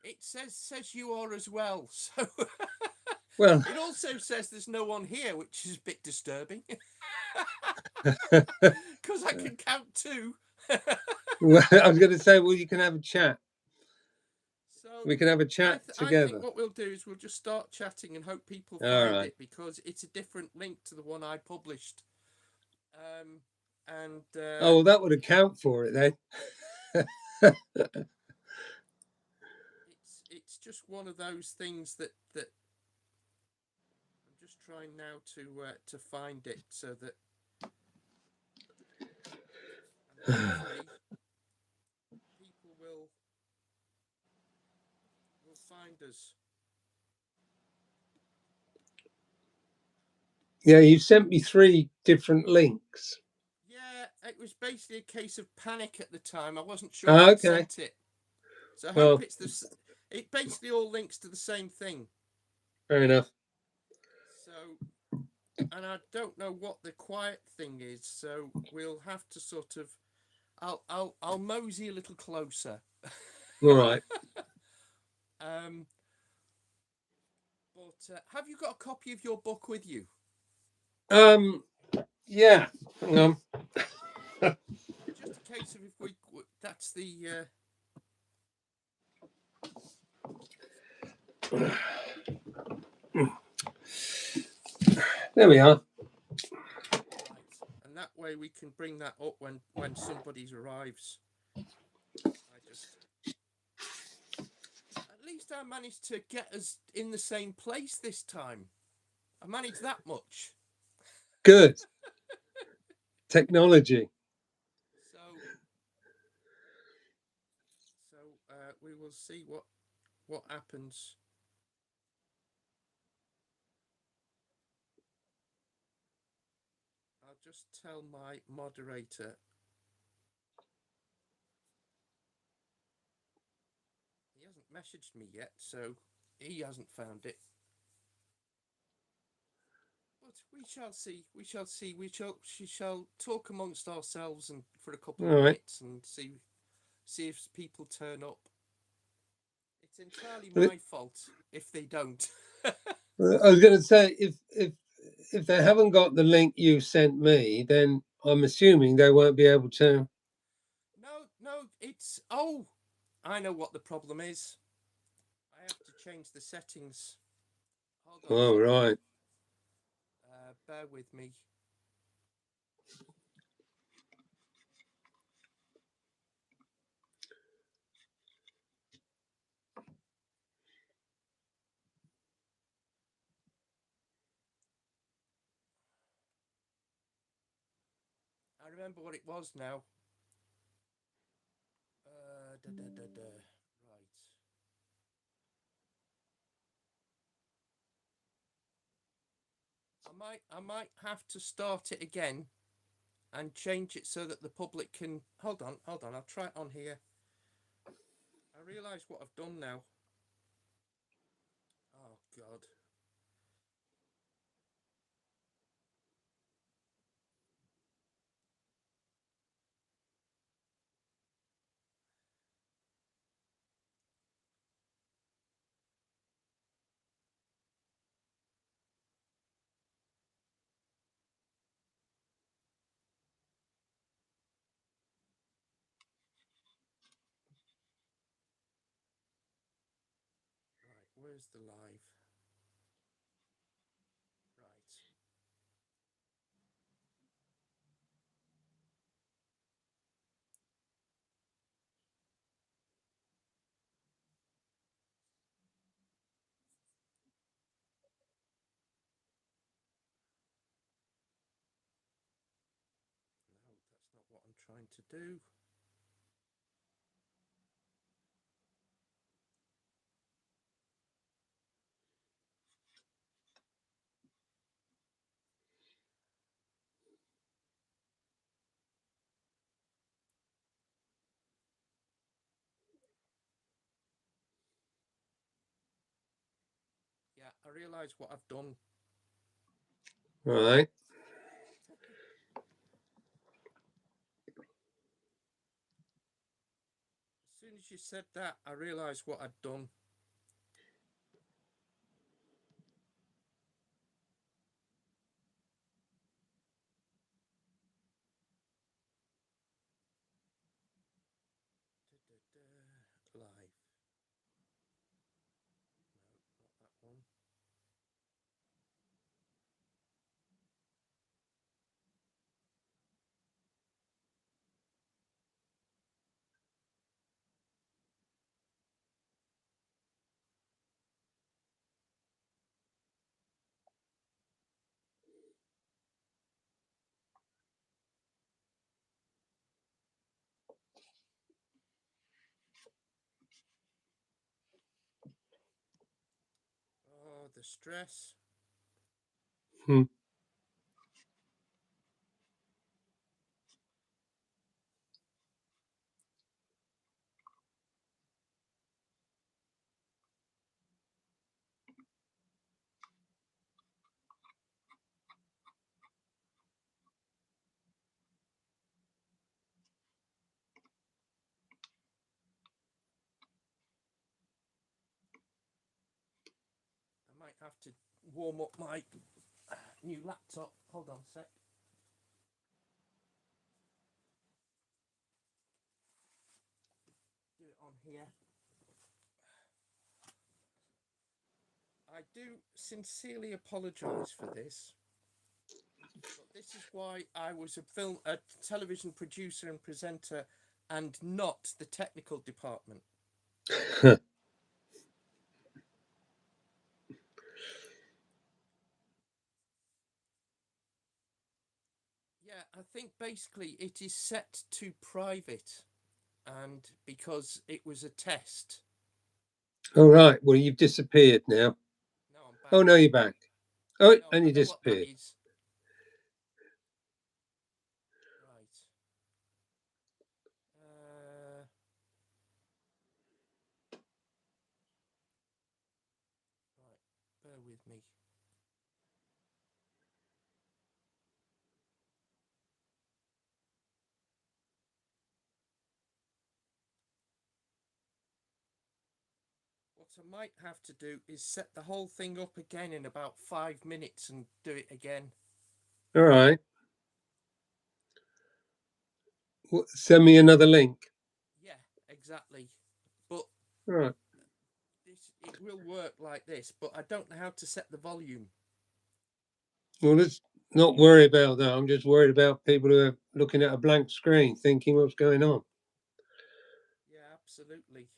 It says you are as well. So Well, it also says there's no one here, which is a bit disturbing because I can count two. well, I was going to say, well, you can have a chat. So We can have a chat I think together. what we'll do is we'll just start chatting and hope people All find right. it because it's a different link to the one I published. Um, and Oh, well, that would account for it then. it's just one of those things that I'm just trying now to find it so that and hopefully people will find us. Yeah, you sent me 3 different links. Yeah, it was basically a case of panic at the time. I wasn't sure Oh, who'd okay. sent it, so I hope Well, it's this. It basically all links to the same thing. fair enough. So, and I don't know what the quiet thing is, so we'll have to sort of. I'll mosey a little closer. All right. um, but have you got a copy of your book with you? Um, yeah. Hang on. Just a case of if we. That's the. There we are. Right, and that way we can bring that up when somebody arrives. I just. At least I managed to get us in the same place this time. I managed that much. Good. Technology. So we will see what happens. I'll just tell my moderator. He hasn't messaged me yet, so he hasn't found it. But we shall see. We shall see. We shall talk amongst ourselves and for a couple of All right. minutes and see if people turn up. It's entirely Well, my fault if they don't. I was going to say, if they haven't got the link you sent me, then I'm assuming they won't be able to. No, it's I know what the problem is. I have to change the settings. Hold on a Oh, second. right. Bear with me. I remember what it was now. Right. I might have to start it again and change it so that the public can. Hold on. I'll try it on here. I realise what I've done now. Oh God. Right. Where's the live? Right. No, that's not what I'm trying to do. Yeah, I realise what I've done. Right. As soon as you said that, I realised what I'd done. Live. No, not that one. Oh, the stress. Hmm. I might have to warm up my new laptop. Hold on a sec. Do it on here. I do sincerely apologise for this, but this is why I was a television producer and presenter, and not the technical department. Yeah, I think basically it is set to private, and because it was a test. All right. Well, you've disappeared now. No, I'm back. Oh no, you're back. Oh, No, and I you know what that disappeared. is. Right. Right. Bear with me. What I might have to do is set the whole thing up again in about 5 minutes and do it again. All right. Well, send me another link. Yeah, exactly. But All right. it will work like this, but I don't know how to set the volume. Well, let's not worry about that. I'm just worried about people who are looking at a blank screen, thinking what's going on. Yeah, absolutely.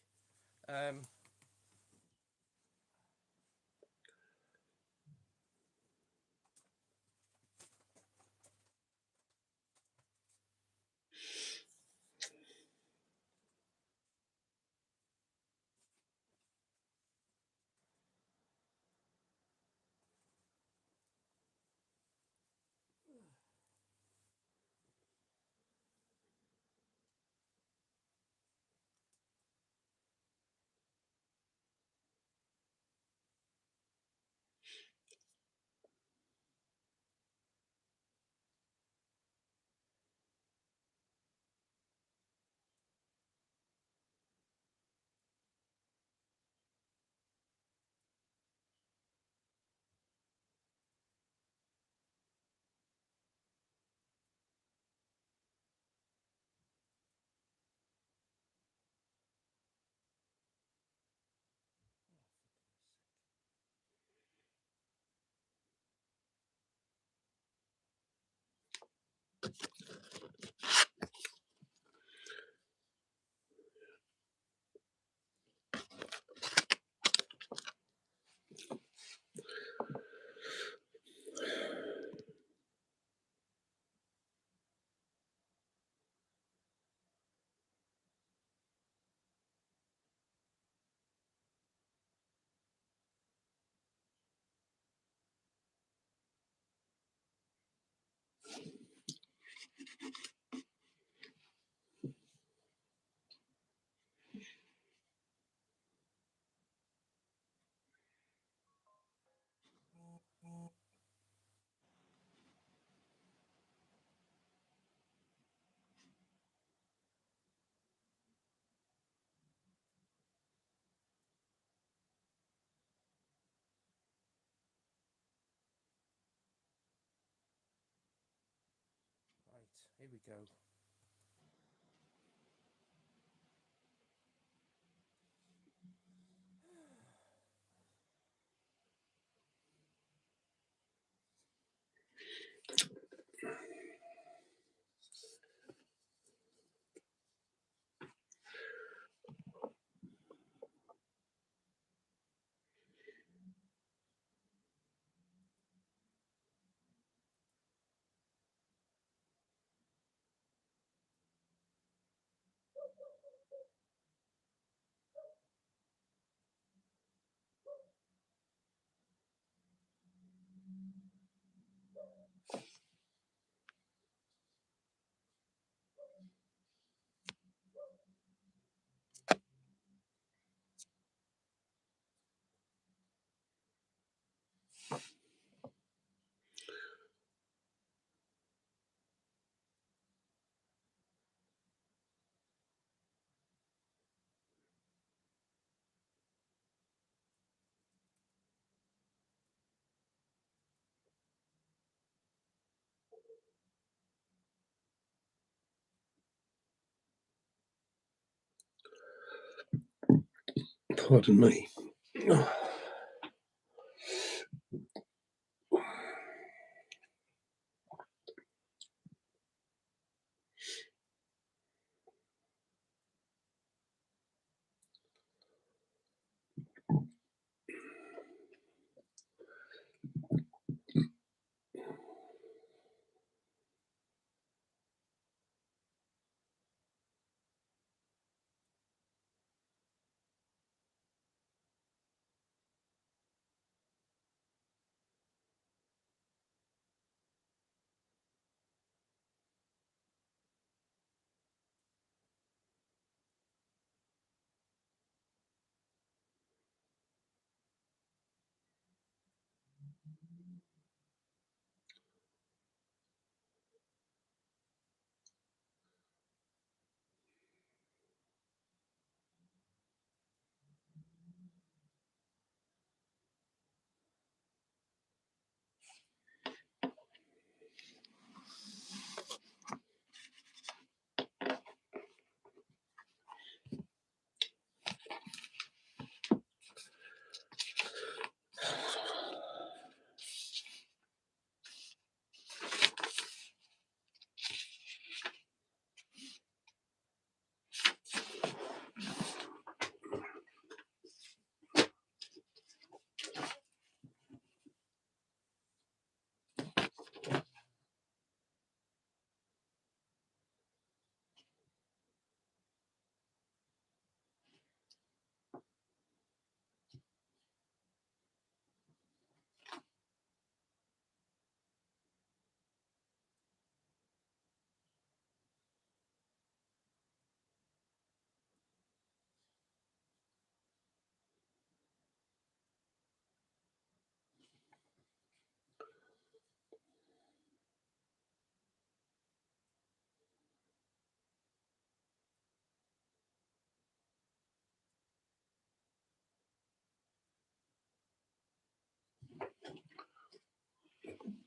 Here we go. Pardon me.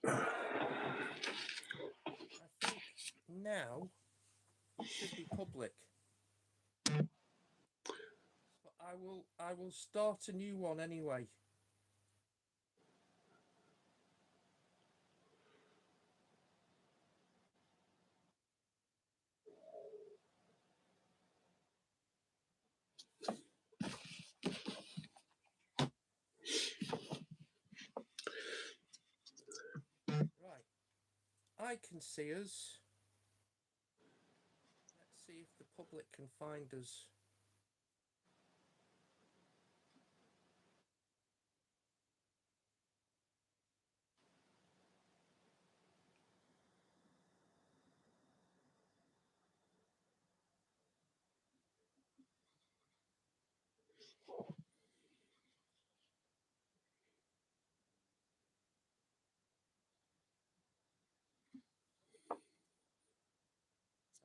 I think now it should be public. But I will start a new one anyway. Right. I can see us. Let's see if the public can find us.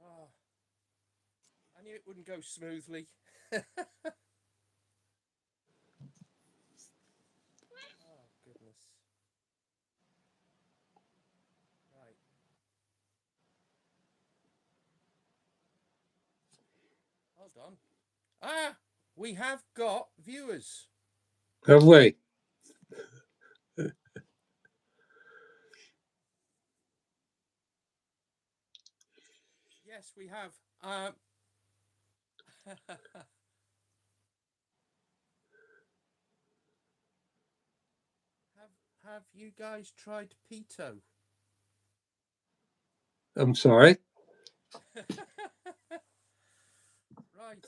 Ah, I knew it wouldn't go smoothly. Oh, goodness. Right. Hold on. Ah, we have got viewers. Have we? Yes, we have. have you guys tried Pito? I'm sorry. Right.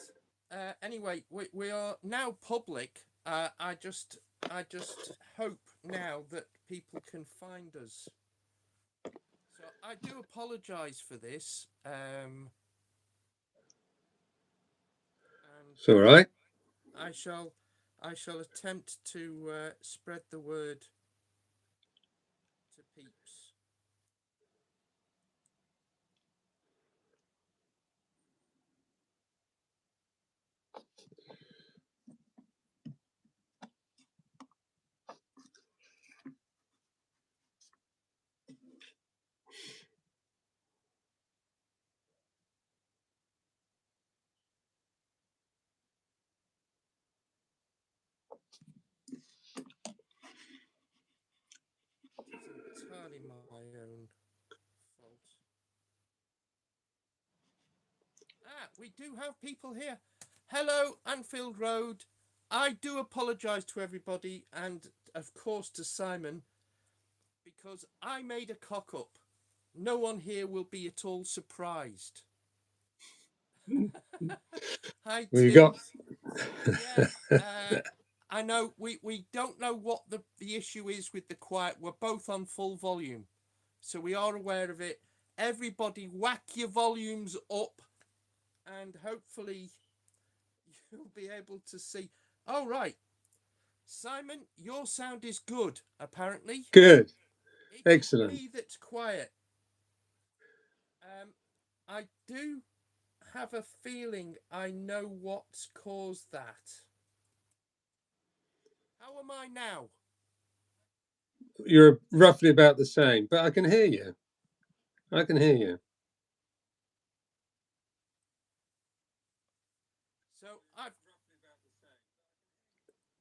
Anyway, we are now public. I just hope now that people can find us. So I do apologise for this. And It's all right. I shall attempt to spread the word to peeps. It's entirely my own fault. Ah, we do have people here. Hello, Anfield Road. I do apologise to everybody and, of course, to Simon because I made a cock up. No one here will be at all surprised. Hi, We Tim. got. Yeah, I know we don't know what the issue is with the quiet. We're both on full volume, so we are aware of it. Everybody, whack your volumes up, and hopefully you'll be able to see. Oh, right. Simon, your sound is good, apparently. Good. It is Excellent. me that's quiet. I do have a feeling I know what's caused that. How am I now? You're roughly about the same, but I can hear you. I can hear you. So I've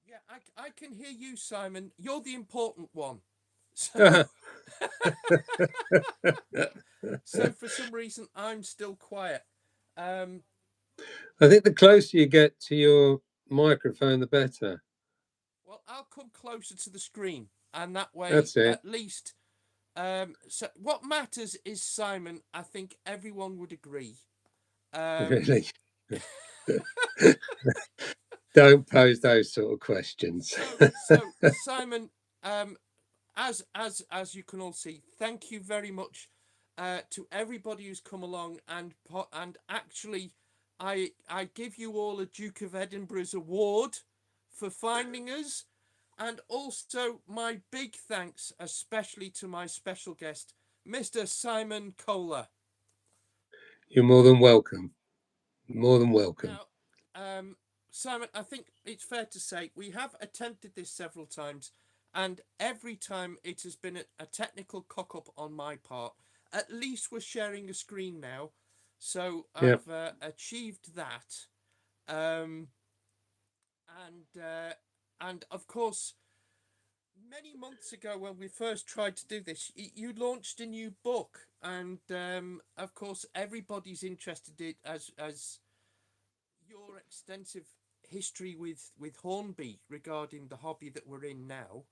yeah, I can hear you, Simon. You're the important one. So so for some reason I'm still quiet. Um, I think the closer you get to your microphone, the better. well, I'll come closer to the screen, and that way, That's it. at least. So what matters is Simon. I think everyone would agree. Really. Don't pose those sort of questions. So Simon, as you can all see, thank you very much to everybody who's come along and actually, I give you all a Duke of Edinburgh's award for finding us, and also my big thanks, especially to my special guest, Mr. Simon Kohler. You're more than welcome. More than welcome. Now, Simon, I think it's fair to say we have attempted this several times, and every time it has been a technical cock up on my part. At least we're sharing a screen now, so Yep. I've achieved that. Um, and of course, many months ago when we first tried to do this, you launched a new book, and of course everybody's interested in as your extensive history with Hornby regarding the hobby that we're in now,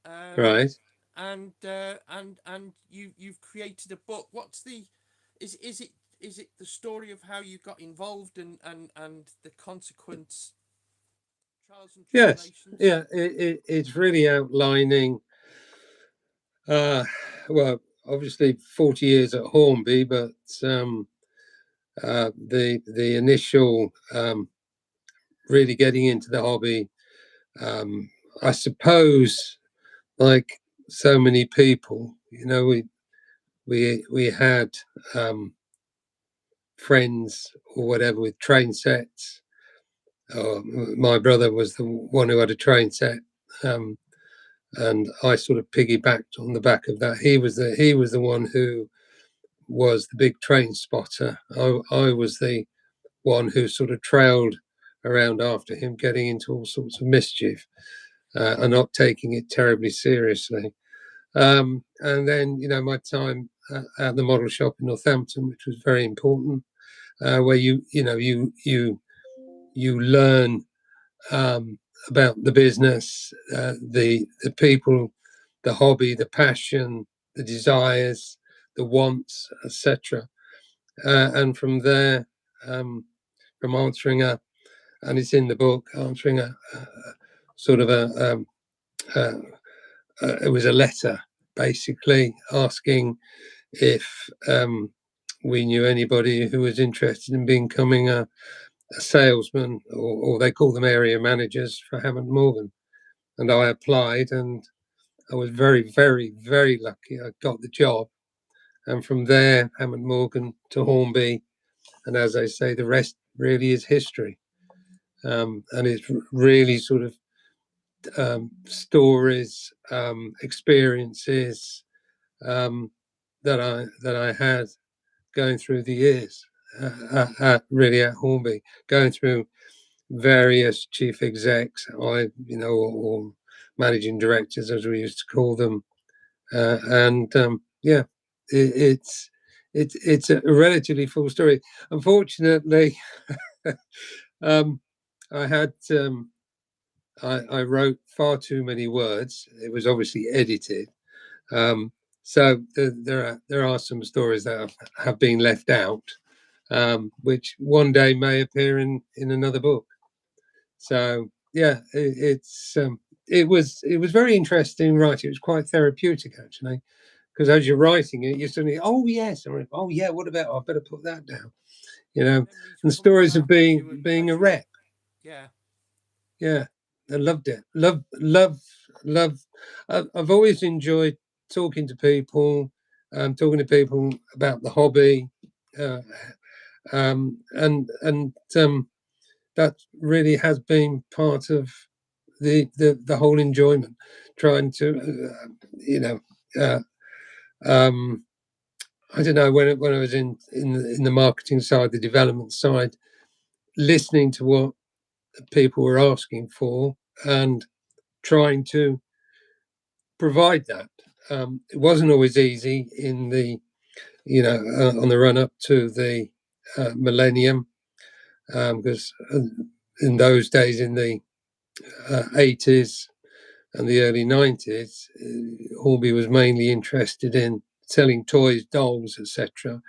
Right. and you've created a book. What's the is it the story of how you got involved and the consequence trials and Yes. tribulations? Yeah. It's really outlining. Well, obviously 40 years at Hornby, but the initial really getting into the hobby. I suppose, like so many people, we had friends or whatever with train sets. My brother was the one who had a train set, and I sort of piggybacked on the back of that. He was the one who was the big train spotter. I was the one who sort of trailed around after him, getting into all sorts of mischief and not taking it terribly seriously. And then, my time at the model shop in Northampton, which was very important, where you learn about the business, the people, the hobby, the passion, the desires, the wants, etc. And from there, from answering and it's in the book, answering a sort of it was a letter basically asking if we knew anybody who was interested in becoming a salesman, or they call them area managers for Hammond Morgan. And I applied, and I was very, very, very lucky. I got the job. And from there, Hammond Morgan to Hornby. And as I say, the rest really is history. And it's really sort of stories, experiences that I had going through the years really at Hornby, going through various chief execs, or managing directors, as we used to call them, it's a relatively full story. Unfortunately, I wrote far too many words. It was obviously edited, so there are some stories that have been left out, which one day may appear in another book. So yeah, it was very interesting writing. It was quite therapeutic actually, because as you're writing it, you're suddenly, oh yes, or oh yeah, what about? I better put that down, And stories of being a rep. Yeah. Yeah, I loved it. Love. I've always enjoyed talking to people, about the hobby, and that really has been part of the whole enjoyment. Trying to, I don't know, when I was in the marketing side, the development side, listening to what people were asking for and trying to provide that. It wasn't always easy in the, on the run up to the millennium, because in those days, in the 80s and the early 90s, Hornby was mainly interested in selling toys, dolls, etc.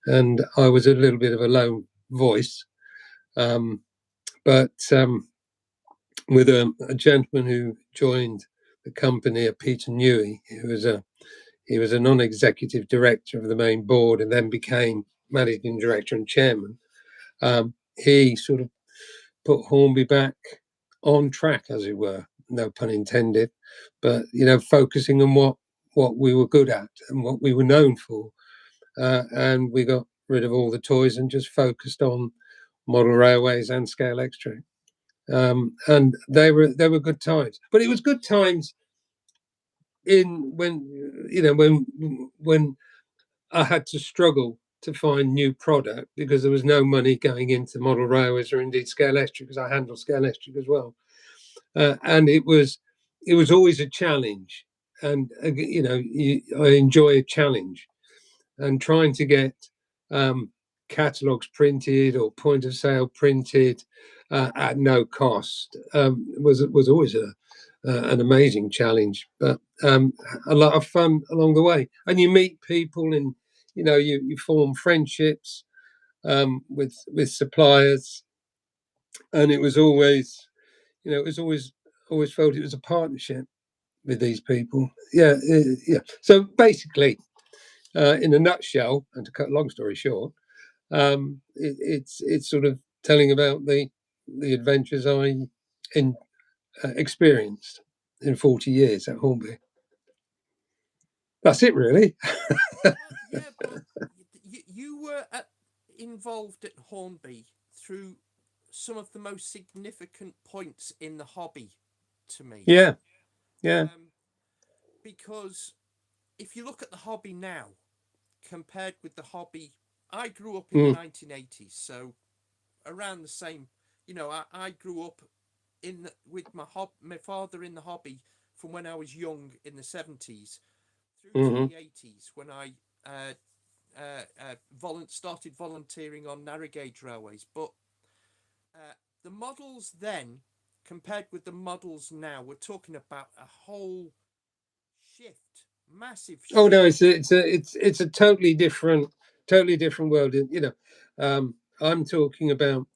And I was a little bit of a lone voice. But with a gentleman who joined the company, Peter Newey, he was a non-executive director of the main board and then became managing director and chairman. He sort of put Hornby back on track, as it were, no pun intended, but focusing on what we were good at and what we were known for, and we got rid of all the toys and just focused on model railways and scale extract. And they were good times, but it was good times when I had to struggle to find new product because there was no money going into model railways or indeed scale electric, because I handle scale electric as well, and it was always a challenge, and I enjoy a challenge, and trying to get catalogs printed or point of sale printed at no cost was always an amazing challenge, but a lot of fun along the way. And you meet people, and you form friendships with suppliers, and it was always always felt it was a partnership with these people. Yeah. So basically, in a nutshell, and to cut a long story short, it's sort of telling about the adventures I experienced in 40 years at Hornby. That's it, really. Well, yeah, but you were involved at Hornby through some of the most significant points in the hobby to me. Yeah. Because if you look at the hobby now compared with the hobby, I grew up in the 1980s, so around the same. You know, I grew up with my father in the hobby from when I was young in the 70s through to Hmm. the 80s when I uh, started volunteering on narrow gauge railways. But uh, the models then, compared with the models now, we're talking about a whole shift, massive Oh no, shift. it's a totally different world. You know, I'm talking about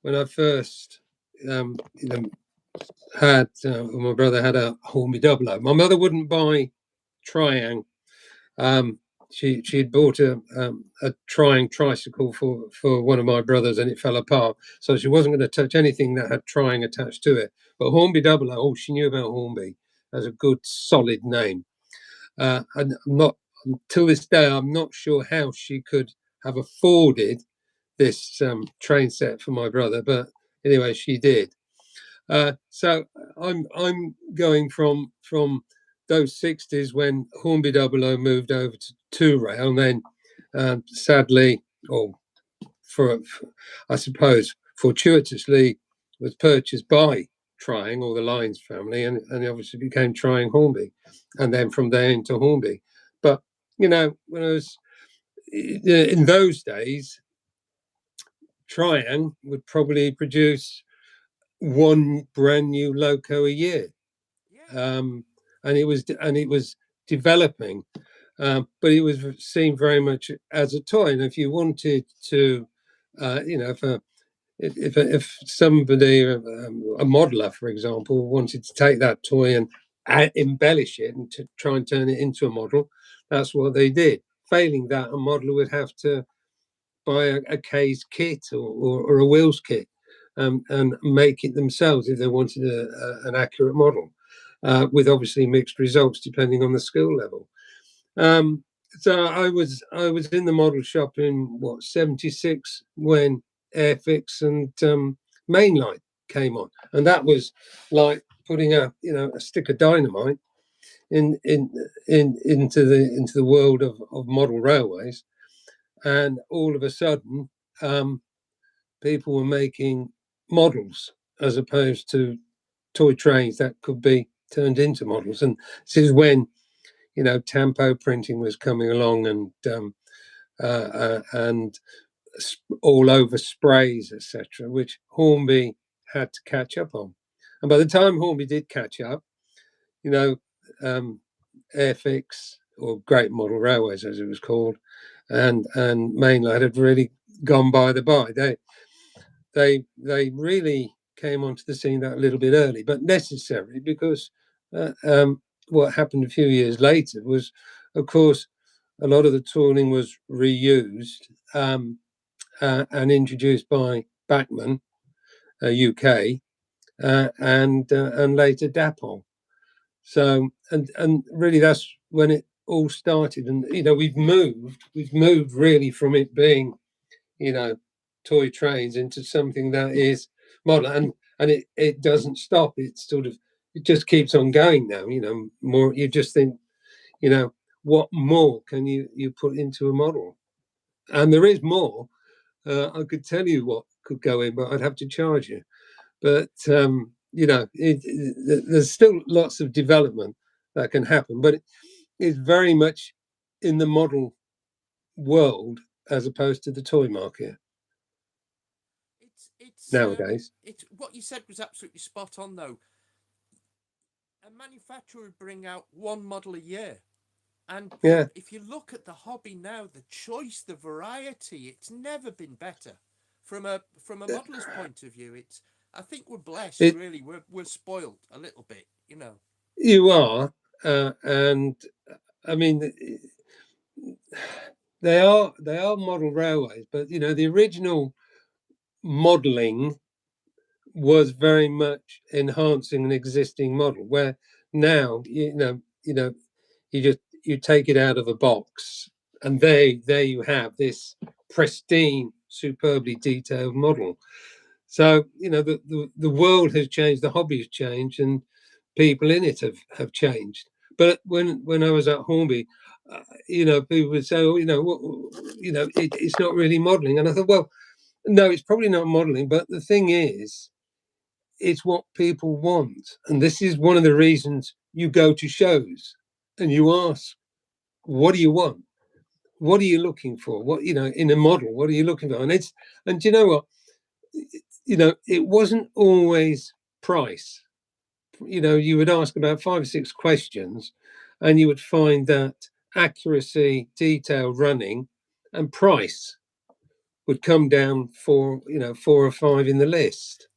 when I first, you know, had my brother had a Hornby double O. My mother wouldn't buy Triang. Um, she'd bought a Triang tricycle for one of my brothers, and it fell apart. So she wasn't going to touch anything that had Triang attached to it. But Hornby double O, oh, she knew about Hornby as a good solid name. And I'm not till this day, I'm not sure how she could have afforded this train set for my brother, but anyway, she did. So I'm going from those 60s when Hornby Double O moved over to two rail, and then sadly, or for I suppose fortuitously, was purchased by Trying or the Lyons family, and obviously became Trying Hornby, and then from there into Hornby. But you know, when I was in those days, Trying would probably produce one brand new loco a year, Yeah, um, and it was developing, but it was seen very much as a toy. And if you wanted to, you know, if somebody, a modeler, for example, wanted to take that toy and embellish it and to try and turn it into a model, that's what they did. Failing that, a modeler would have to buy a case kit or a wheels kit, and make it themselves if they wanted an accurate model, with obviously mixed results depending on the skill level. Um, so I was in the model shop in what 76 when Airfix and Mainline came on, and that was like putting a stick of dynamite in into the world of model railways, and all of a sudden, um, people were making models as opposed to toy trains that could be turned into models. And this is when tampo printing was coming along, and all over sprays, etc., which Hornby had to catch up on. And by the time Hornby did catch up, you know, um, Airfix, or Great Model Railways as it was called, and Mainline had really gone by the by. They really came onto the scene that a little bit early, but necessary, because what happened a few years later was, of course, a lot of the tooling was reused, and introduced by Bachmann, UK, and later Dapol. So and really that's when it all started. And we've moved really from it being you know toy trains into something that is modern, and it doesn't stop. It just keeps on going now. More, you just think, what more can you put into a model? And there is more. I could tell you what could go in, but I'd have to charge you. But there's still lots of development that can happen, but it's very much in the model world as opposed to the toy market nowadays. it's what you said was absolutely spot on though. A manufacturer would bring out one model a year. And Yeah, if you look at the hobby now, the choice, the variety, it's never been better. From a modeler's point of view, it's I think we're blessed. it Really, we're spoiled a little bit. you are, and I mean they are model railways, but the original modelling was very much enhancing an existing model. Where now you take it out of a box, and there you have this pristine, superbly detailed model. So the world has changed, the hobby has changed, and people in it have changed. But when I was at Hornby, people would say, "Oh, it's not really modelling," and I thought, well, No, it's probably not modeling, but the thing is, it's what people want. And this is one of the reasons you go to shows and you ask, what do you want? What are you looking for? What, in a model, what are you looking for? And do you know what? It wasn't always price. You would ask about 5 or 6 questions and you would find that accuracy, detail, running, and price would come down for 4 or 5 in the list.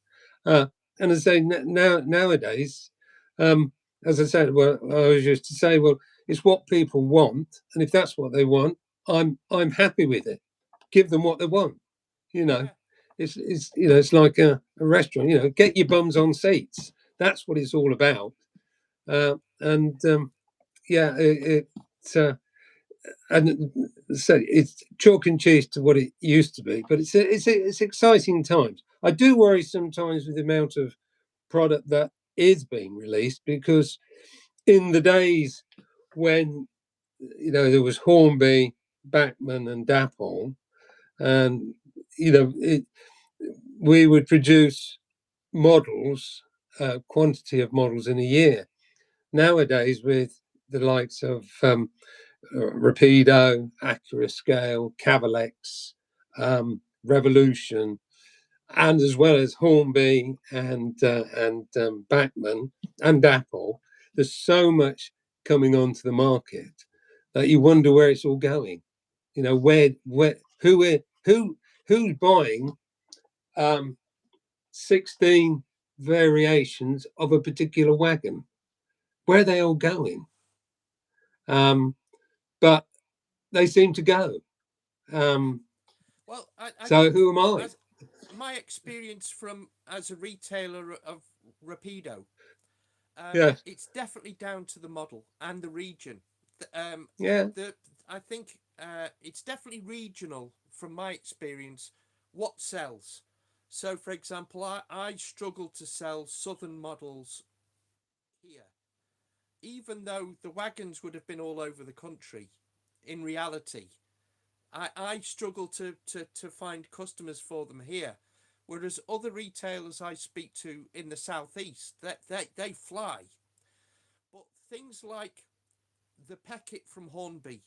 And as I say, nowadays, as I said, well, I was just to say, well, it's what people want, and if that's what they want, I'm happy with it. Give them what they want. You know, Yeah. it's like a restaurant. Get your bums on seats. That's what it's all about. And yeah, and so it's chalk and cheese to what it used to be, but it's exciting times. I do worry sometimes with the amount of product that is being released, because in the days when there was Hornby, Bachmann, and Dapol, and we would produce models, quantity of models in a year. Nowadays, with the likes of Rapido, Accurascale, Cavalex, Revolution, and as well as Hornby and Bachmann and Apple, there's so much coming onto the market that you wonder where it's all going. Who's buying 16 variations of a particular wagon? Where are they all going? But they seem to go. Well, I So think who am I? my experience as a retailer of Rapido, Yes. it's definitely down to the model and the region. Yeah. I think it's definitely regional from my experience. What sells? So, for example, I struggle to sell southern models here, even though the wagons would have been all over the country. In reality, I struggle to find customers for them here. Whereas other retailers I speak to in the southeast, they fly. But things like the Peckett from Hornby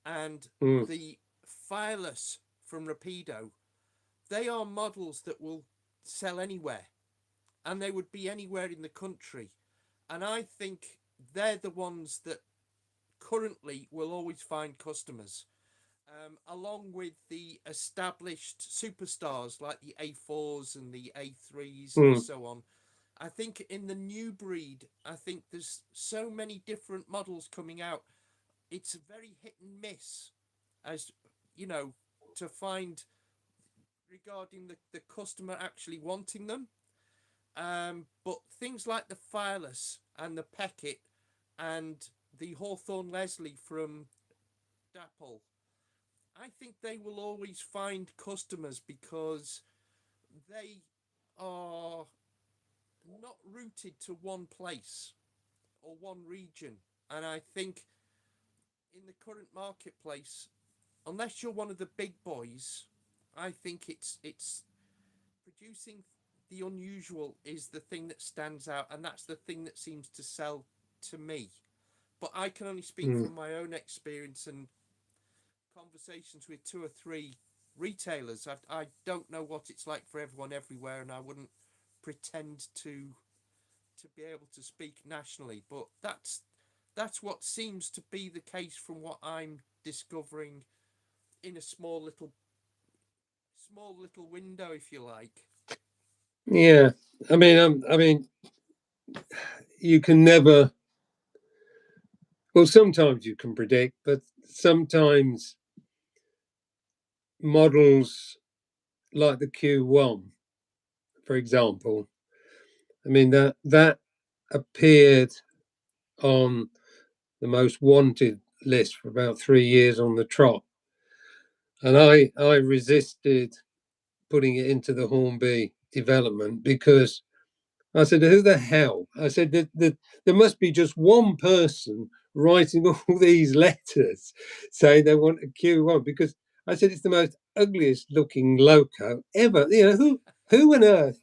and the Fireless from Rapido, they are models that will sell anywhere, and they would be anywhere in the country. And I think they're the ones that currently will always find customers. Along with the established superstars like the A4s and the A3s and so on. I think in the new breed, I think there's so many different models coming out. It's very hit and miss, as you know, to find regarding the customer actually wanting them. But things like the Fireless and the Peckett and the Hawthorne Leslie from Dapple, I think they will always find customers because they are not rooted to one place or one region. And I think in the current marketplace, unless you're one of the big boys, I think it's producing the unusual is the thing that stands out, and that's the thing that seems to sell to me. But I can only speak from my own experience and conversations with 2 or 3 retailers. I don't know what it's like for everyone everywhere, and I wouldn't pretend to be able to speak nationally. But that's what seems to be the case from what I'm discovering in a small little window, if you like. Yeah. I mean, you can never. Well, sometimes you can predict, but sometimes models like the Q1, for example, I mean that appeared on the most wanted list for about 3 years on the trot, and I resisted putting it into the Hornby development because I said, who the hell? I said, there must be just one person writing all these letters saying they want a Q1, because I said it's the most ugliest looking loco ever. Who on earth?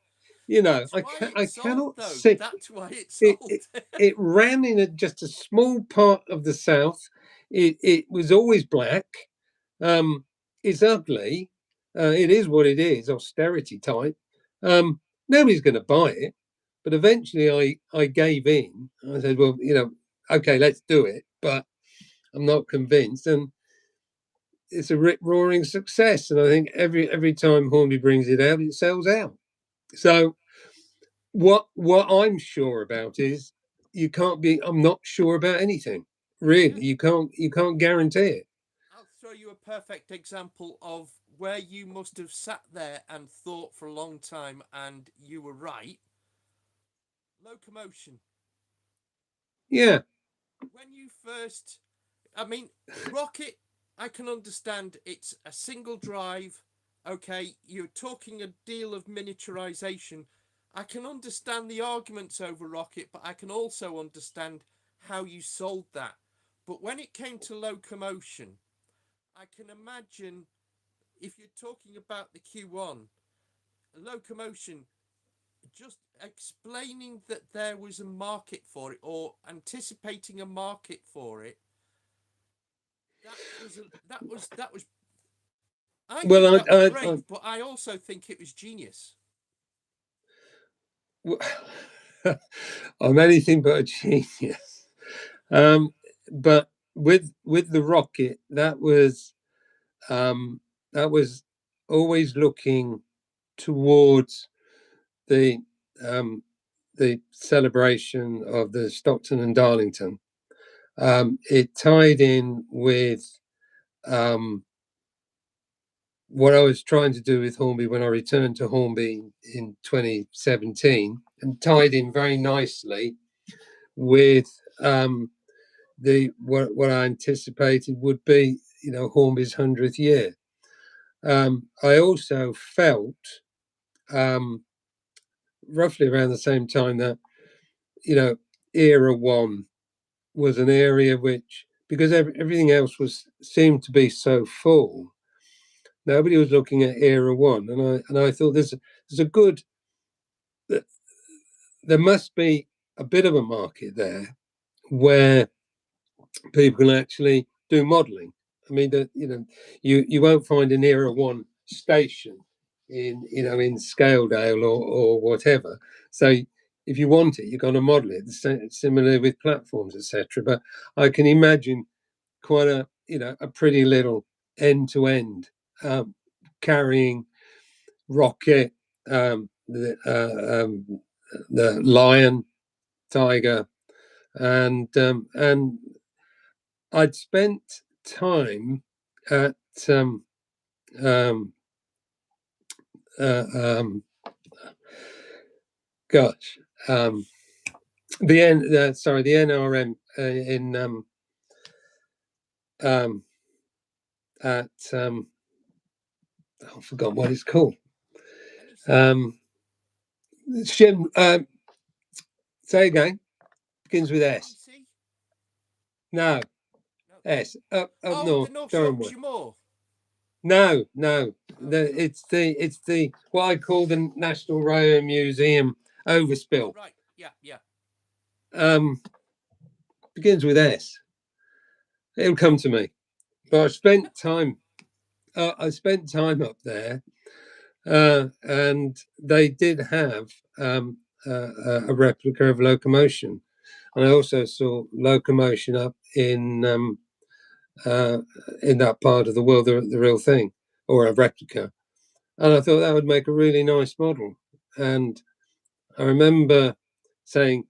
That's why I it sold, cannot though. see That's why it it. sold. It ran in just a small part of the south. It was always black. It's ugly. It is what it is, austerity type. Nobody's going to buy it. But eventually I gave in. I said, well, okay, let's do it. But I'm not convinced. And it's a rip roaring success. And I think every time Hornby brings it out, it sells out. So what I'm sure about is I'm not sure about anything. Really. You can't guarantee it. I'll throw you a perfect example of where you must have sat there and thought for a long time and you were right. Locomotion. Yeah. When you first, I mean, Rocket, I can understand it's a single drive. Okay, you're talking a deal of miniaturization. I can understand the arguments over Rocket, but I can also understand how you sold that. But when it came to Locomotion, I can imagine if you're talking about the Q1, Locomotion, just explaining that there was a market for it or anticipating a market for it. That was. I think Well, that was brave, but I also think it was genius. I'm anything but a genius. But with the Rocket, that was always looking towards the celebration of the Stockton and Darlington. It tied in with what I was trying to do with Hornby when I returned to Hornby in 2017, and tied in very nicely with what I anticipated would be, Hornby's 100th year. I also felt roughly around the same time that, Era 1 was an area which, because everything else seemed to be so full, nobody was looking at Era 1, and I thought there's a good, there must be a bit of a market there where people can actually do modelling. I mean, that you won't find an Era 1 station in Scaledale or whatever. So if you want it, you're going to model it. Similarly with platforms, etc. But I can imagine quite a pretty little end to end carrying Rocket, the lion, tiger, and I'd spent time at gosh, the NRM in at I forgot what it's called. Shim, say again. Begins with S. No. S. Up north. The North Durham. Yorkshire Moor. No. It's the what I call the National Railway Museum overspill. Oh, right. Yeah. Begins with S. It'll come to me. But I spent time up there, and they did have a replica of Locomotion, and I also saw Locomotion up in that part of the world, the real thing, or a replica, and I thought that would make a really nice model. And I remember saying,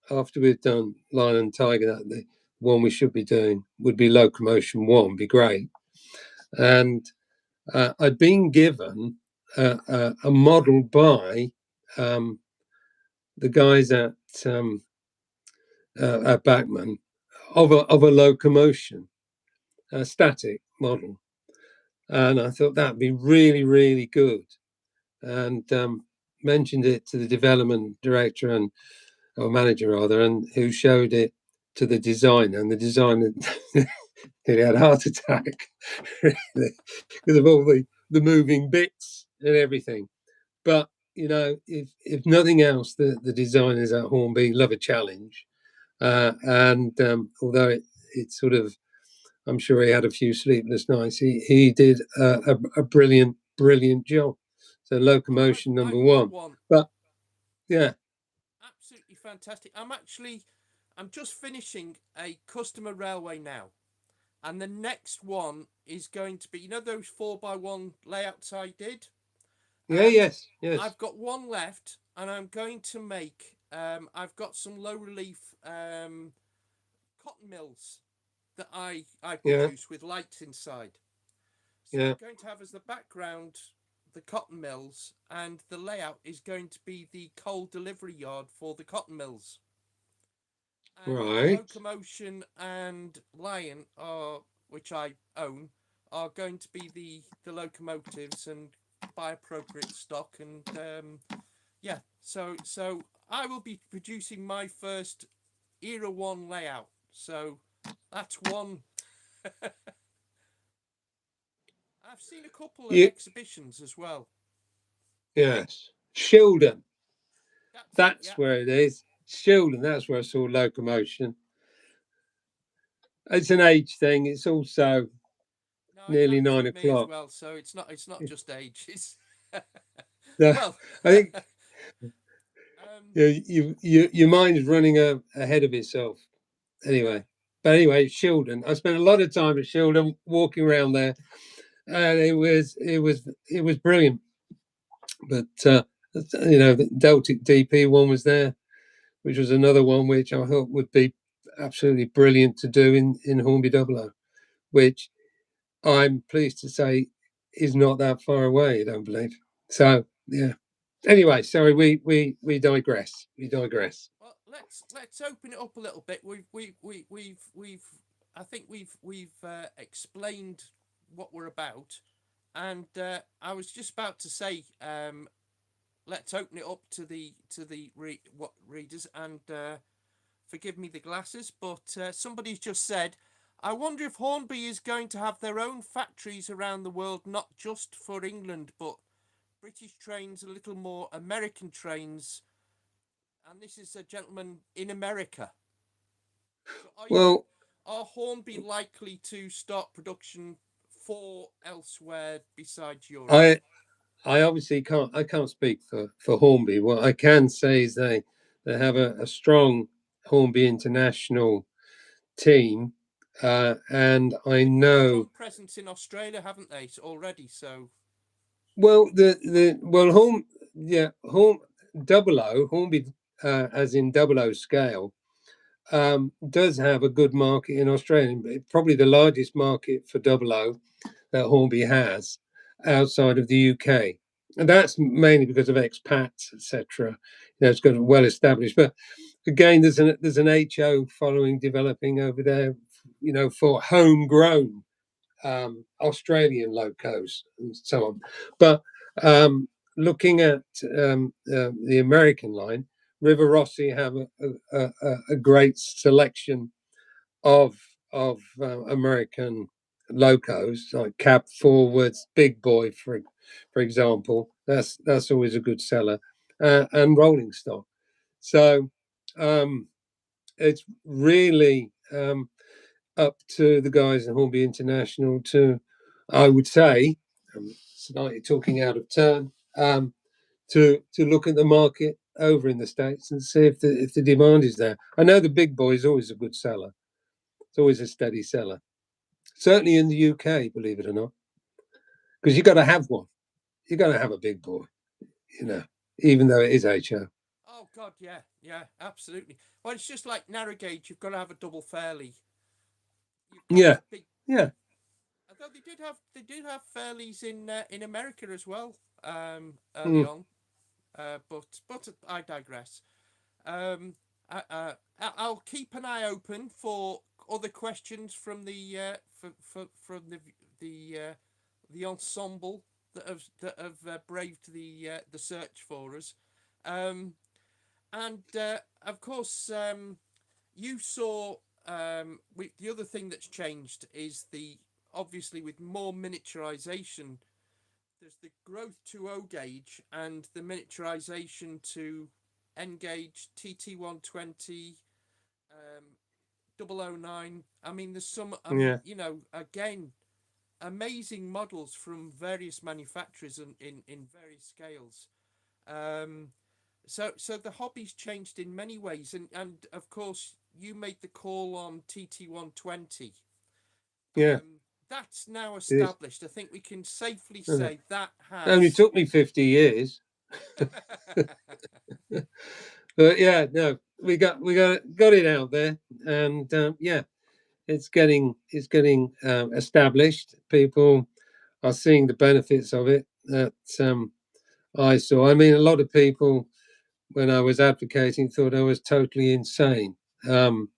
after we'd done Lion and Tiger, that the one we should be doing would be Locomotion 1, be great. And I'd been given a model by the guys at Bachmann of a Locomotion, a static model, and I thought that'd be really, really good. And mentioned it to the development director or manager rather, and who showed it to the designer, and the designer he had a heart attack really, because of all the moving bits and everything. But if nothing else, the designers at Hornby love a challenge, and although it sort of, I'm sure he had a few sleepless nights. He did a brilliant job. So Well, locomotion number I've got one. one. But yeah, Absolutely fantastic. I'm just finishing a customer railway now. And the next one is going to be, those 4x1 layouts I did? yes. I've got one left, and I'm going to make, I've got some low relief cotton mills that I Yeah, produce with lights inside. So yeah. I'm going to have as the background the cotton mills, and the layout is going to be the coal delivery yard for the cotton mills. And Right. Locomotion and Lion are, which I own, are going to be the locomotives, and buy appropriate stock, and yeah. So I will be producing my first Era One layout. So that's one. I've seen a couple at You, exhibitions as well. yes. Shildon. That's it. That's Yeah. where it is. Shildon. That's where I saw locomotion. It's an age thing. It's also No, it nearly happened nine with me as o'clock. well. So it's not just age. It's So well. I think um, your mind is running ahead of itself. yeah. Anyway, Shildon. I spent a lot of time at Shildon, walking around there, and it was brilliant. But the Deltic DP one was there, which was another one which I thought would be absolutely brilliant to do in Hornby Double O, which I'm pleased to say is not that far away. I don't believe. So yeah. Anyway, sorry, we digress. We digress. Well, let's open it up a little bit. We've I think we've explained what we're about, and I was just about to say, let's open it up to what readers, and forgive me the glasses, but somebody's just said, I wonder if Hornby is going to have their own factories around the world, not just for England, but British trains, a little more American trains. And this is a gentleman in America. So Well, are Hornby likely to start production for elsewhere besides Europe? I obviously can't speak for Hornby. What I can say is they have a strong Hornby international team, and I They've got a know. strong presence in Australia, haven't they, already? So Well, Horn, yeah, Double O Hornby, as in Double O scale, does have a good market in Australia. Probably the largest market for Double O that Hornby has outside of the UK. And that's mainly because of expats, etc. It's got well established. But again, there's an HO following developing over there, for homegrown Australian locos and so on. But looking at the American line, River Rossi have a great selection of American locos, like cab forwards, big boy, for example. That's always a good seller, and rolling stock. So it's really up to the guys in Hornby International to, I would say, slightly talking out of turn, to look at the market over in the States and see if the demand is there. I know the big boy is always a good seller. It's always a steady seller. Certainly in the UK, believe it or not, because you got to have one. You got to have a big boy, you know, even though it is HO. oh god, yeah, yeah, absolutely. Well, it's just like narrow gauge. You've got to have a double fairly. You've got Yeah, big. yeah. Although they did have fairlies in America as well, early Mm. on. But I digress. Um, I'll keep an eye open for other questions from from the ensemble that have braved the search for us. Um, and of course, you saw, the other thing that's changed is the obviously with more miniaturization there's the growth to O gauge and the miniaturization to N gauge, TT120, um, 009. I mean, there's some, Yeah. again, amazing models from various manufacturers in various scales. Um, so the hobby's changed in many ways, and of course you made the call on TT120. Yeah. That's now It is. established. I think we can safely Uh, say that Only has. took me 50 years. But yeah, no, we got it out there, and yeah, it's getting established. People are seeing the benefits of it that I saw. I mean, a lot of people when I was advocating thought I was totally insane. Um,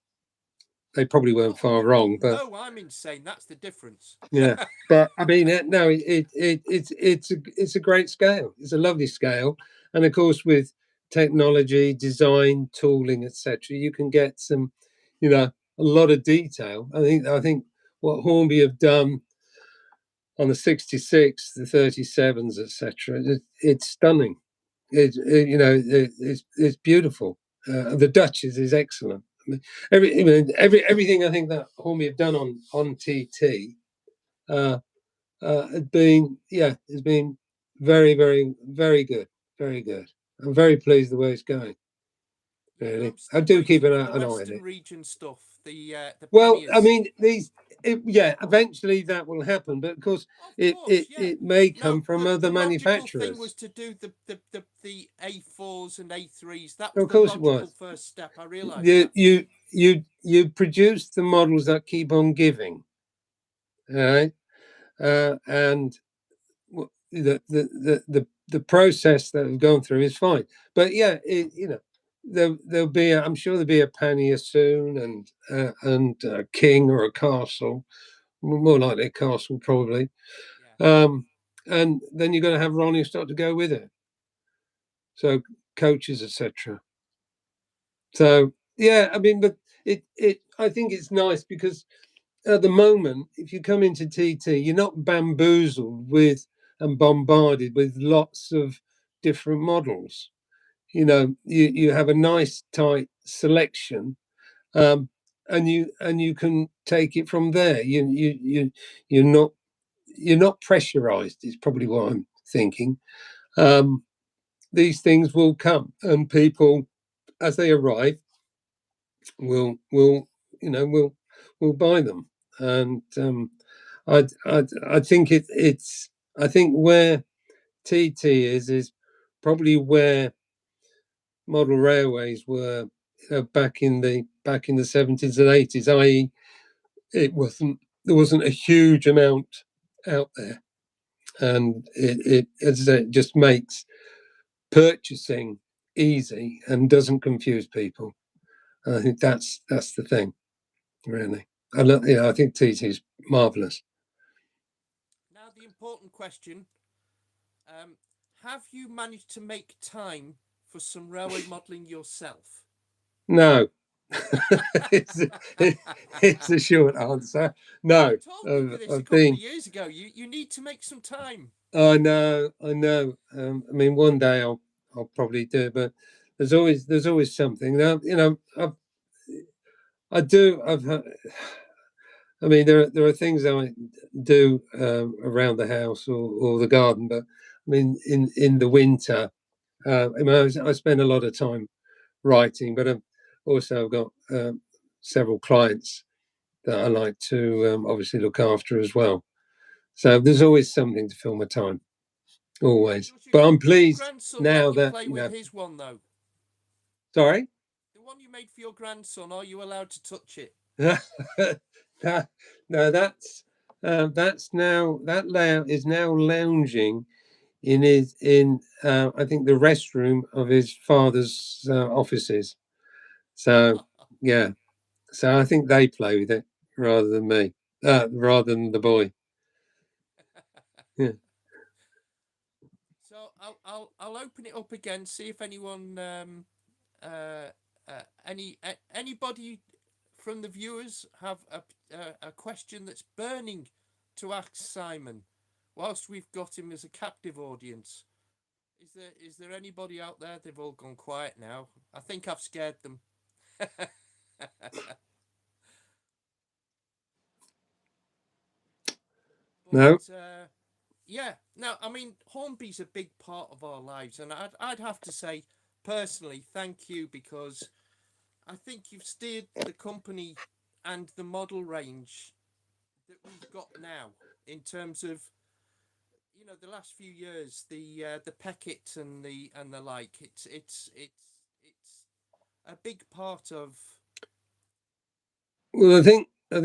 they probably weren't Not far at all. wrong, but No, I'm insane. That's the difference. yeah. But I mean, no, it's a great scale. It's a lovely scale, and of course, with technology, design, tooling, etc., you can get some, a lot of detail. I think what Hornby have done on the 66, the 37s, etc., it's stunning. It's beautiful. The Duchess is excellent. Everything I think that Hornby have done on TT. Uh, has been very, very, very good, very good. I'm very pleased the way it's going. Yeah, Really, I'm I still do keep waiting an, for the an eye on Western it. region stuff. The Well, I panniers. mean, eventually that will happen, but of course, Of it course, it, yeah. it may No, come from the other logical thing was manufacturers. to do the A4s and A3s. That was Of the course, it logical was. first step. I realised You that. you you produce the models that keep on giving, all right, and the process that we've gone through is fine. But yeah, there'll be I'm sure there'll be a pannier soon, and a king or a castle, more likely a castle probably. Yeah. Um, and then you're going to have rolling stock to go with it. So coaches, etc. So yeah, I mean, but I think it's nice because at the moment, if you come into TT, you're not bamboozled with and bombarded with lots of different models. You have a nice tight selection, um, and you can take it from there. You're not pressurized. Is probably what I'm thinking. Um, these things will come, and people, as they arrive, will buy them. And I think I think where TT is probably where model railways were, back in the 70s and 80s. I.e., there wasn't a huge amount out there, and it as I say, it just makes purchasing easy and doesn't confuse people. And I think that's the thing, really. I think TT is marvelous. Now the important question: um, have you managed to make time for some railway modelling yourself? No, it's it's a short answer. You No, told me this a I've couple been. of years ago. You need to make some time. I know. I mean, one day I'll probably do it, but there's always something. Now, I do. I mean, there are things I do around the house or the garden, but I mean, in the winter, I mean, I spend a lot of time writing, but also I've got several clients that I like to obviously look after as well. So there's always something to fill my time, always. But I'm Does your pleased grandson let now you that play with his one though? Sorry. The one you made for your grandson, are you allowed to touch it? No, that's now that layout is now lounging in I think the restroom of his father's offices. So yeah, so I think they play with it rather than me, rather than the boy. Yeah. So I'll open it up again. See if anyone uh, anybody from the viewers have a question that's burning to ask Simon. whilst we've got him as a captive audience, is there anybody out there? They've all gone quiet now. I think I've scared them. No. But yeah, no, I mean Hornby's a big part of our lives, and I'd have to say personally, thank you, because I think you've steered the company and the model range that we've got now in terms of, the last few years, the Peckett and the like. It's a big part of. Well, I think I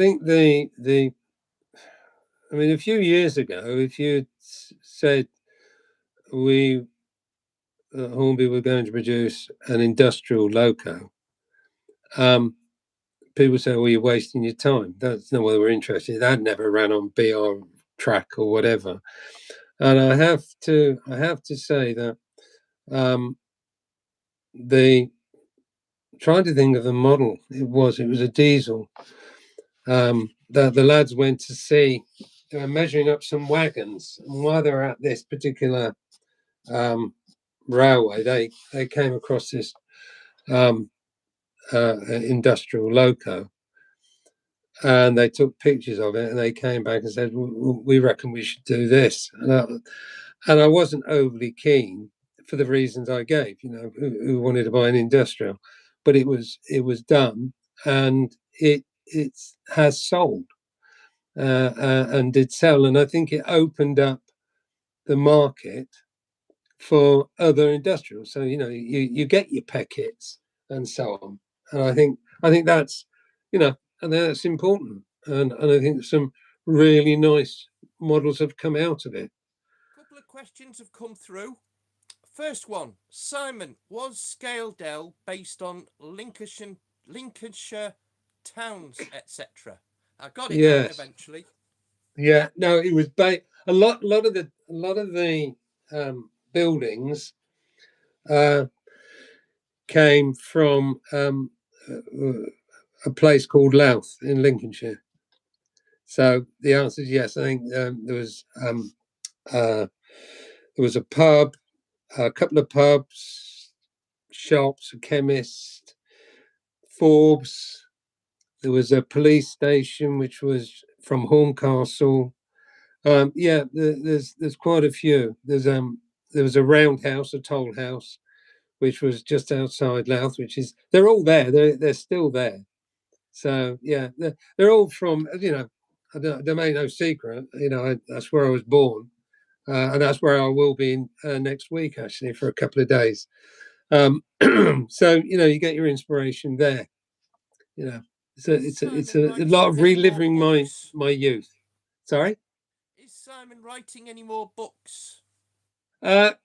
mean, a few years ago, if you said we Hornby were going to produce an industrial loco, um, people say, "Well, you're wasting your time. That's not what we're interested." That never ran on BR track or whatever. And I have to say that the trying to think of the model it was a diesel that the lads went to see. They were measuring up some wagons, and while they were at this particular railway, they came across this um, industrial loco, and they took pictures of it, and they came back and said, "We reckon we should do this." And I wasn't overly keen for the reasons I gave. Who wanted to buy an industrial, but it was done, and it has sold and did sell, and I think it opened up the market for other industrials. So you get your Pecketts and so on, and I think that's and that's important, and I think some really nice models have come out of it. A couple of questions have come through. First one, Simon, was Scaledale based on Lincolnshire towns, etc.? I got it right Yes, eventually. yeah, no, it was a lot of the buildings uh, came from a place called Louth in Lincolnshire. So the answer is yes. I think uh, there was a pub, a couple of pubs, shops, a chemist, Forbes. There was a police station which was from Horncastle. Yeah, there's quite a few. There was a roundhouse, a toll house, which was just outside Louth, which is they're all there. They're still there. So yeah, they're all from They make no secret. That's where I was born, and that's where I will be next week actually for a couple of days. So you get your inspiration there. You know, it's a Is it's a, it's Simon a lot writing of any more reliving my books? my youth. Sorry. Is Simon writing any more books?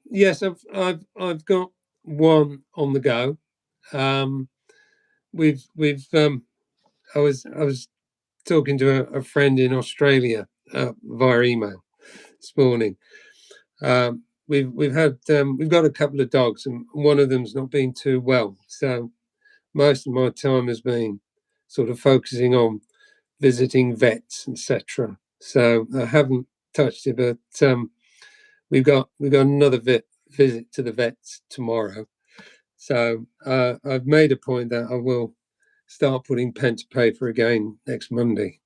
Yes, I've got one on the go. Um, we've I was talking to a friend in Australia via email this morning. We've got a couple of dogs, and one of them's not been too well. So most of my time has been sort of focusing on visiting vets, etc. So I haven't touched it, but we've got another visit to the vets tomorrow. So I've made a point that I will start putting pen to paper again next Monday.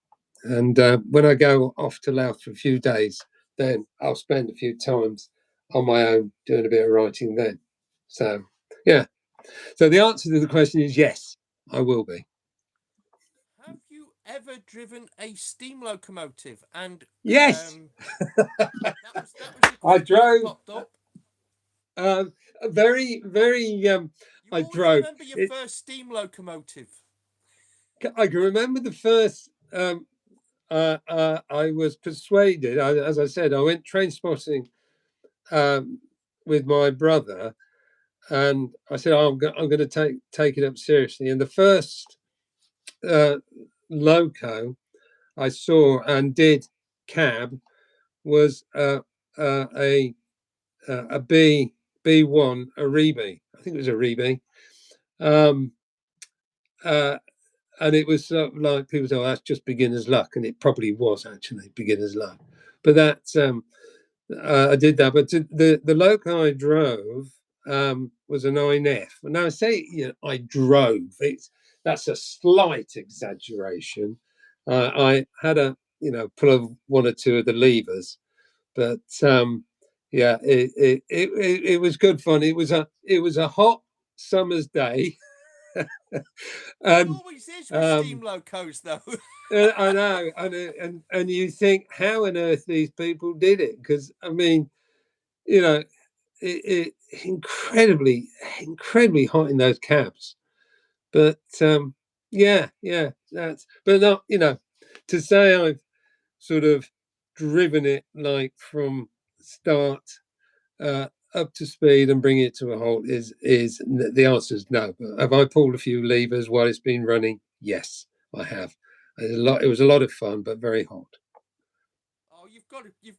And when I go off to Louth for a few days, then I'll spend a few times on my own doing a bit of writing then. So, yeah. So the answer to the question is yes, I will be. Have you ever driven a steam locomotive? And Yes, that was the I question that drove popped up. very, very. You I always drove. remember your first steam locomotive. I can remember the first. I was persuaded. As I said, I went train spotting um, with my brother, and I said, "Oh, I'm going to take it up seriously." And the first uh, loco I saw and did cab was a B1, a Reby. I think it was a Reby. Um, uh, and it was like people say, "Oh, that's just beginner's luck," and it probably was actually beginner's luck. But that I did that, but the loco I drove was a 9F. Now I say I drove. That's a slight exaggeration. I had a pull of one or two of the levers, but yeah, it was good fun. It was a hot summer's day, It and always is with steam um, locos, though. I know, and you think how on earth these people did it? Because I mean, you know, incredibly hot in those cabs. But yeah, that's but not to say I've sort of driven it like from start up to speed and bring it to a halt is the answer is no. But have I pulled a few levers while it's been running? Yes, I have. It was a lot of fun, but very hot. Oh, you've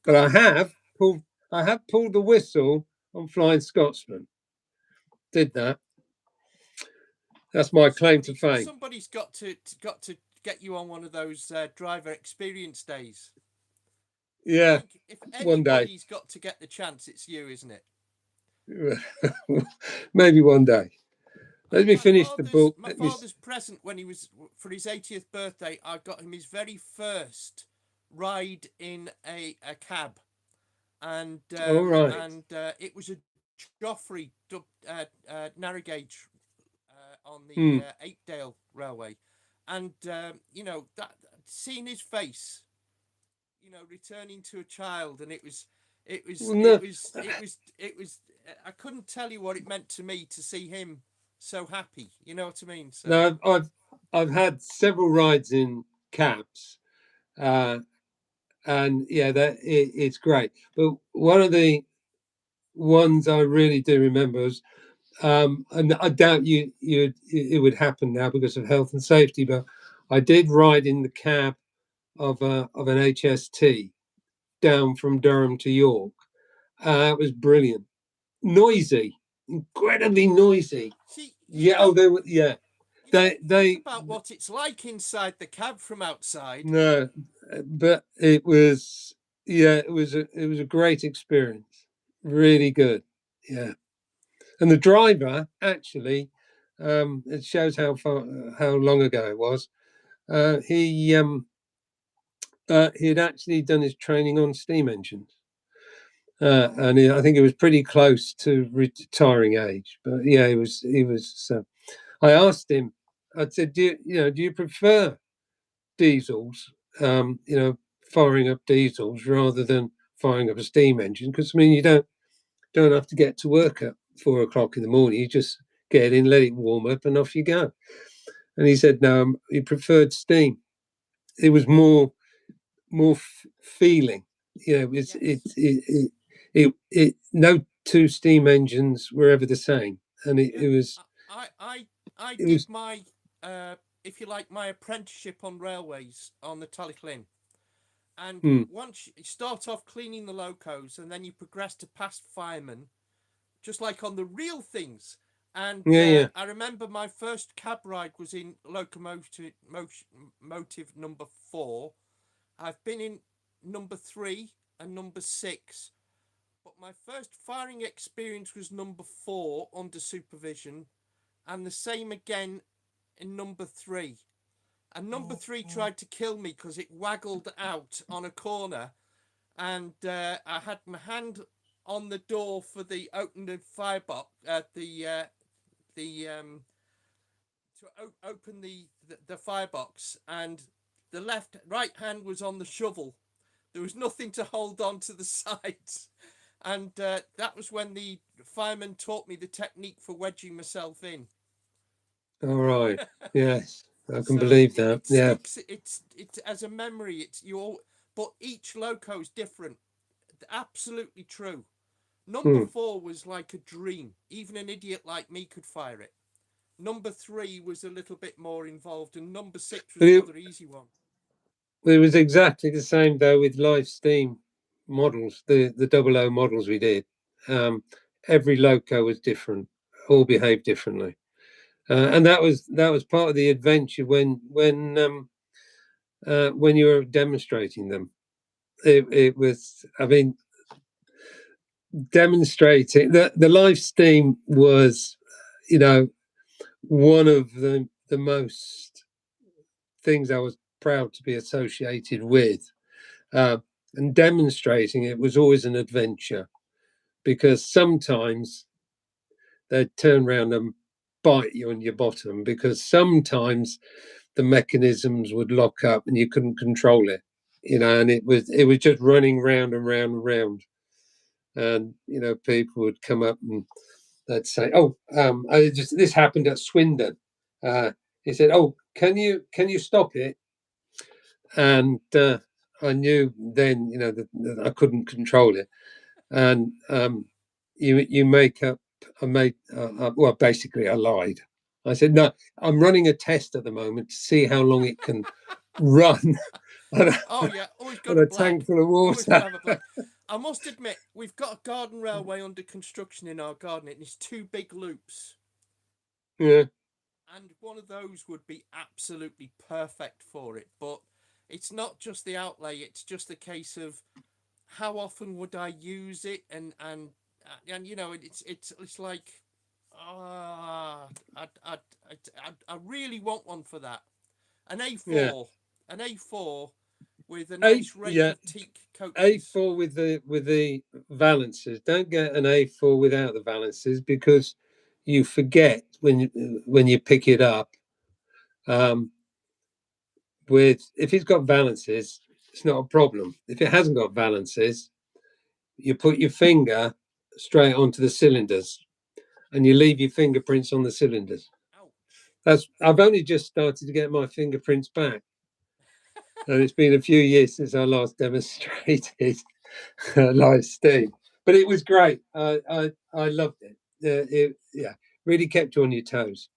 But got to do it. I have pulled the whistle on Flying Scotsman. Did that. That's my claim to fame. Somebody's got to get you on one of those driver experience days. I Yeah, think if one day. anybody's got to get the chance, it's you, isn't it? Maybe one day. Let me finish the book. My father's present when he was for his 80th birthday. I got him his very first ride in a cab, and All right. it was a Joffrey narrow gauge on the Hmm. Apedale Railway, and that seeing his face, returning to a child, and it was it was Well, it no, was it was it was I couldn't tell you what it meant to me to see him so happy. You know what I mean? So no. I've had several rides in cabs, uh, and yeah, it's great. But one of the ones I really do remember was, and I doubt it would happen now because of health and safety, but I did ride in the cab of an HST down from Durham to York. It was brilliant. Noisy, incredibly noisy. see, Yeah. Oh, they were. Yeah. you They. don't think They. about what it's like inside the cab from outside. No, but it was. Yeah, it was a great experience. Really good. Yeah, and the driver actually, it shows how long ago it was. He had actually done his training on steam engines. And I think it was pretty close to retiring age. But yeah, he was. I asked him. I said, do you prefer diesels? Firing up diesels rather than firing up a steam engine? Because I mean, you don't have to get to work at 4 o'clock in the morning. You just get in, let it warm up, and off you go. And he said, no, he preferred steam. It was more feeling. Yes. No two steam engines were ever the same, and Yeah. I it did was my if you like my apprenticeship on railways on the Tullyclyn. And hmm, once you start off cleaning the locos, and then you progress to past firemen, just like on the real things. And yeah. I remember my first cab ride was in motive number 4. I've been in number 3 and number 6, but my first firing experience was number 4 under supervision, and the same again in number 3. And number 3 tried to kill me because it waggled out on a corner, and I had my hand on the door for the open the firebox, the to open the firebox, and the right hand was on the shovel. There was nothing to hold on to the sides, and that was when the fireman taught me the technique for wedging myself in. All right. Yes, I can So believe that. it Yeah. sticks. It's as a memory. It's you all, but each loco is different. Absolutely true. Number Hmm. 4 was like a dream. Even an idiot like me could fire it. Number 3 was a little bit more involved, and number 6 was But it, another easy one. it was exactly the same though with live steam models, the double O models we did. Um, every loco was different, all behaved differently, and that was part of the adventure when you were demonstrating them. It was. I mean, demonstrating the live steam was, one of the most things I was proud to be associated with. And demonstrating it was always an adventure, because sometimes they'd turn around and bite you on your bottom, because sometimes the mechanisms would lock up and you couldn't control it, and it was just running round and round and round. And people would come up and they'd say, "Oh, this happened at Swindon." He said, "Oh, can you stop it?" And I knew then, that I couldn't control it. And you make up. I made well, basically, I lied. I said, "No, I'm running a test at the moment to see how long it can run on Oh yeah, always got on a a blag. tank full of Always got to water." have a blag. I must admit, we've got a garden railway under construction in our garden. It needs two big loops, Yeah, and one of those would be absolutely perfect for it. But it's not just the outlay; it's just a case of how often would I use it, and it's like, I really want one for that. An yeah. A4, an A4 with a A nice rake yeah, of teak coaches. A4 with the valances. Don't get an A4 without the valances, because you forget when you pick it up. Um, with If it's got valances, it's not a problem. If it hasn't got valances, you put your finger straight onto the cylinders, and you leave your fingerprints on the cylinders. Ouch. I've only just started to get my fingerprints back, and it's been a few years since I last demonstrated live steam. But it was great. I loved it. Yeah, really kept you on your toes.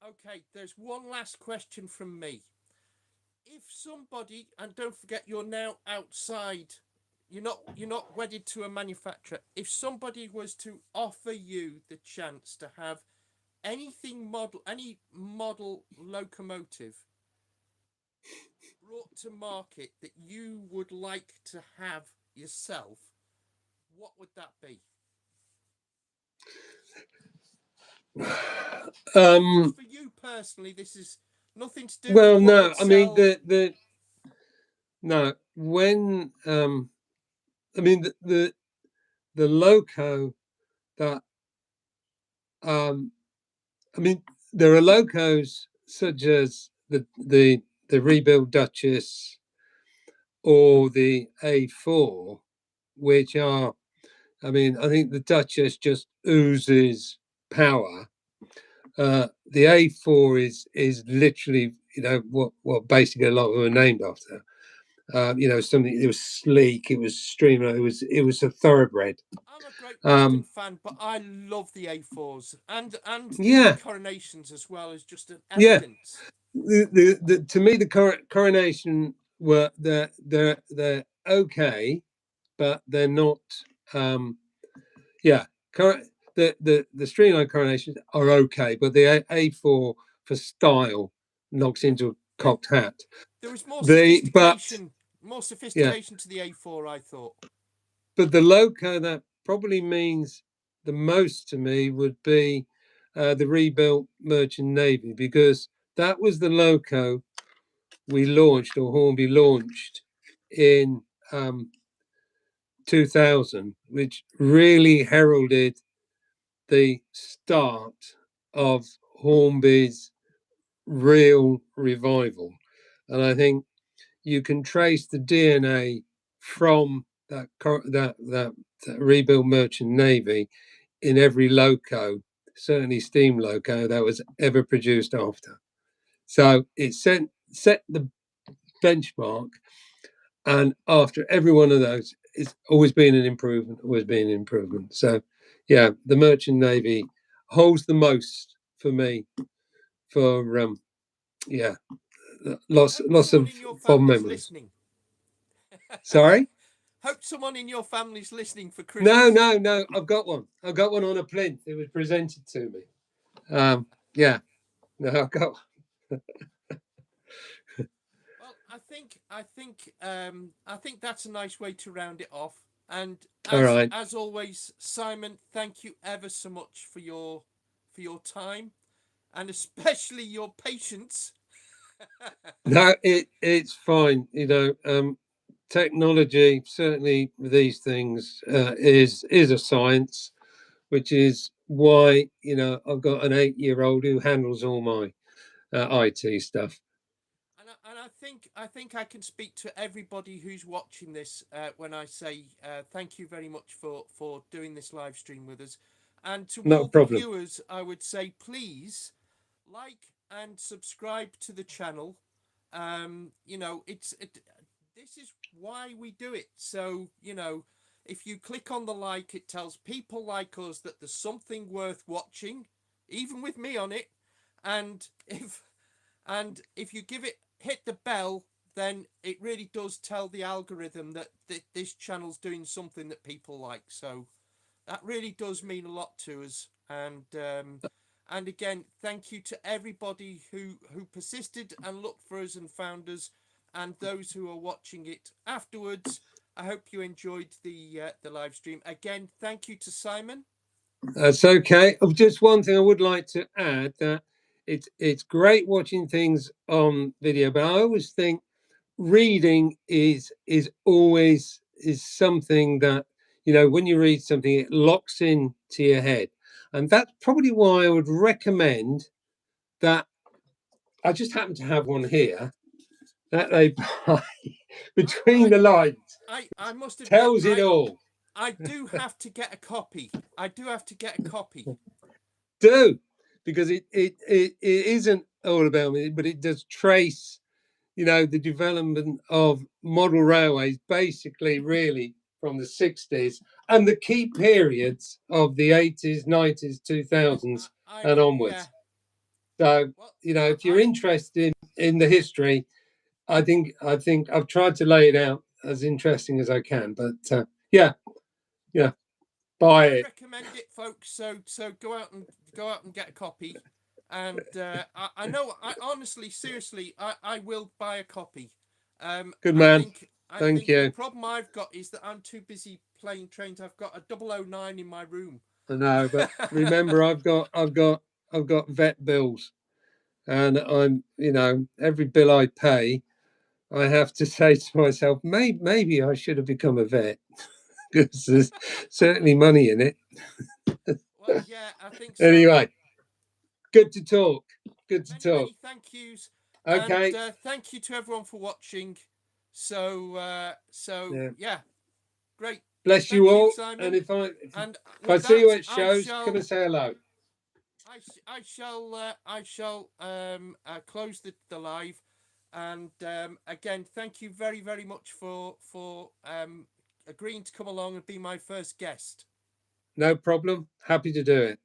Okay, there's one last question from me. If somebody, and don't forget you're now outside, you're not wedded to a manufacturer. If somebody was to offer you the chance to have any model locomotive brought to market that you would like to have yourself, what would that be? Just Um, for you personally, this is nothing to do with well, what no, would I mean sell. the no when I mean the loco that um, I mean, there are locos such as the rebuilt Duchess or the A4, which are, I mean, I think the Duchess just oozes power. The A4 is literally, what basically a lot of them are named after. Something, it was sleek, it was streamlined, it was a thoroughbred. I'm a Great Western Um, fan, but I love the A4s and the yeah, coronations as well as just an yeah. elegance. To me, the coronation were they're okay, but they're not. Um, yeah, the streamline coronations are okay, but the A4 for style knocks into a Yeah, cocked hat. there was more The but sophistication, more Yeah, sophistication to the A4. I thought. but the loco that probably means the most to me would be the rebuilt Merchant Navy, because that was the loco we launched, or Hornby launched, in 2000, which really heralded the start of Hornby's real revival. And I think you can trace the DNA from that rebuilt Merchant Navy in every loco, certainly steam loco, that was ever produced after. So it set the benchmark. And after every one of those, it's always been an improvement, always been an improvement. So, yeah, the Merchant Navy holds the most for me. For yeah, lots Hope lots someone of in your fond family's memories. listening. Sorry? Hope someone in your family's listening for No, Christmas. no, no. I've got one. I've got one on a plinth. It was presented to me. Yeah, no, I've got. Well, I think that's a nice way to round it off. And All right. as always, Simon, thank you ever so much for your time, and especially your patience. No, it's fine. Technology, certainly with these things, is a science, which is why I've got an 8-year-old who handles all my IT stuff. And I think I can speak to everybody who's watching this when I say thank you very much for doing this live stream with us, and to Not a all the problem. viewers, I would say please like and subscribe to the channel. This is why we do it. So if you click on the like, it tells people like us that there's something worth watching, even with me on it. And if you hit the bell, then it really does tell the algorithm that this channel's doing something that people like. So that really does mean a lot to us. And again, thank you to everybody who persisted and looked for us and found us, and those who are watching it afterwards. I hope you enjoyed the live stream. Again, thank you to Simon. That's okay. Just one thing I would like to add, that it's great watching things on video, but I always think reading is always something that, when you read something, it locks into your head. And that's probably why I would recommend that. I just happen to have one here that they buy between the lines. I must admit, Tells it all. I do have to get a copy. Do, because it isn't all about me, but it does trace, the development of model railways, basically, really from the 60s and the key periods of the 80s, 90s, 2000s, and onwards. Yeah. So, if you're interested in the history, I think I've tried to lay it out as interesting as I can. But yeah, buy it. I recommend it, folks. So go out and get a copy. And I know, I honestly, seriously, I will buy a copy. Good man. I Thank think you. the problem I've got is that I'm too busy playing trains. I've got a 009 in my room. I know, but remember, I've got vet bills, and I'm, every bill I pay, I have to say to myself, maybe I should have become a vet, because there's certainly money in it. Well, yeah, I think so. Anyway, good to talk. Many thank yous. Okay. And thank you to everyone for watching. So yeah, great. Bless you all. Simon. And if I see you at shows, come and say hello. I shall close the live, and again, thank you very, very much for agreeing to come along and be my first guest. No problem. Happy to do it.